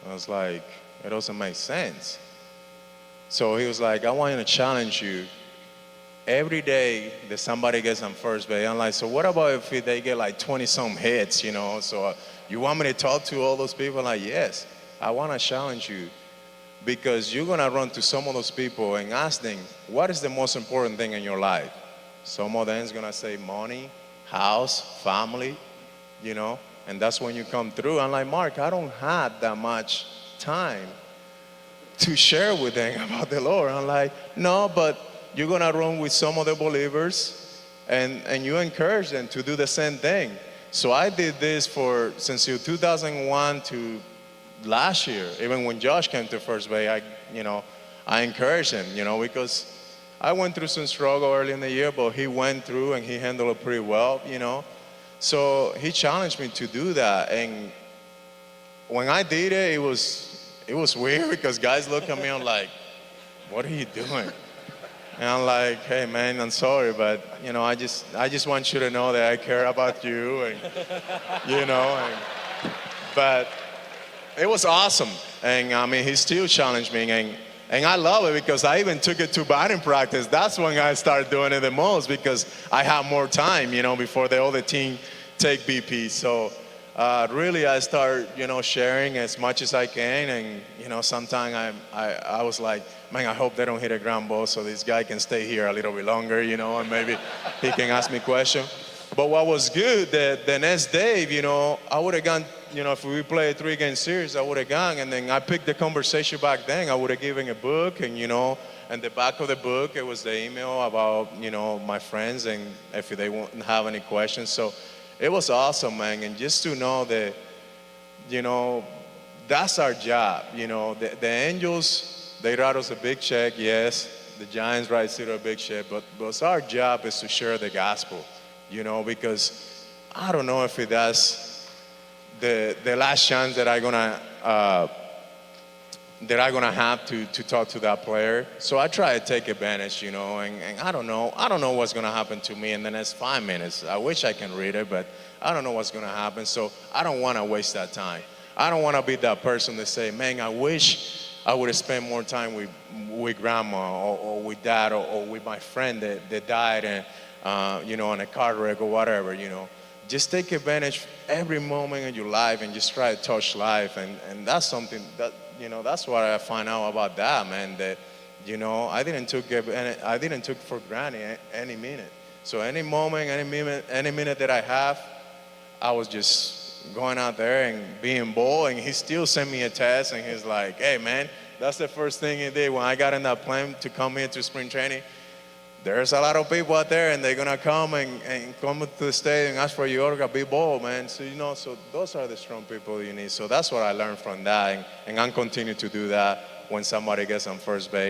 I was like, it doesn't make sense. So he was like, I want to challenge you. Every day that somebody gets on first base, I'm like, so what about if they get like 20 some hits, you know? So you want me to talk to all those people? I'm like, yes, I want to challenge you because you're going to run to some of those people and ask them, what is the most important thing in your life? Some of them is going to say money, house, family, you know? And that's when you come through. I'm like, Mark, I don't have that much time to share with them about the Lord. I'm like, no, but you're gonna run with some of the believers and you encourage them to do the same thing. So I did this for since 2001 to last year. Even when Josh came to first base, I encouraged him, because I went through some struggle early in the year, but he went through and he handled it pretty well. So he challenged me to do that, and when I did it, it was weird because guys look at me and like, what are you doing? And I'm like, hey man, I'm sorry, but I just want you to know that I care about you, and you know, but it was awesome. And I mean, he still challenged me, and I love it because I even took it to batting practice. That's when I started doing it the most because I have more time, before the other team take BP. So really, I start, sharing as much as I can, and sometimes I was like, man, I hope they don't hit a ground ball, so this guy can stay here a little bit longer, and maybe he can ask me a question. But what was good, the next day, I would have gone, if we play a 3-game series, I would have gone, and then I picked the conversation back then. I would have given a book, and and the back of the book, it was the email about, my friends, and if they wouldn't have any questions. So it was awesome, man. And just to know that, that's our job. The Angels, they write us a big check, yes. The Giants write Ciro a big check, but our job is to share the gospel, because I don't know if that's the last chance that I'm gonna have to talk to that player. So I try to take advantage, and I don't know what's gonna happen to me in the next 5 minutes. I wish I can read it, but I don't know what's gonna happen. So I don't wanna waste that time. I don't wanna be that person that say, man, I wish I would have spent more time with grandma or with dad or with my friend that died and on a car wreck or whatever. Just take advantage every moment in your life and just try to touch life, and that's something that that's what I find out about that, man. That I didn't took for granted any minute. So any moment, any minute that I have, I was just going out there and being bold. And he still sent me a text, and he's like, "Hey, man, that's the first thing he did when I got in that plane to come here to spring training. There's a lot of people out there, and they're gonna come and come to the stadium and ask for your autograph. Be bold, man." So so those are the strong people you need. So that's what I learned from that, and I'm continue to do that when somebody gets on first base.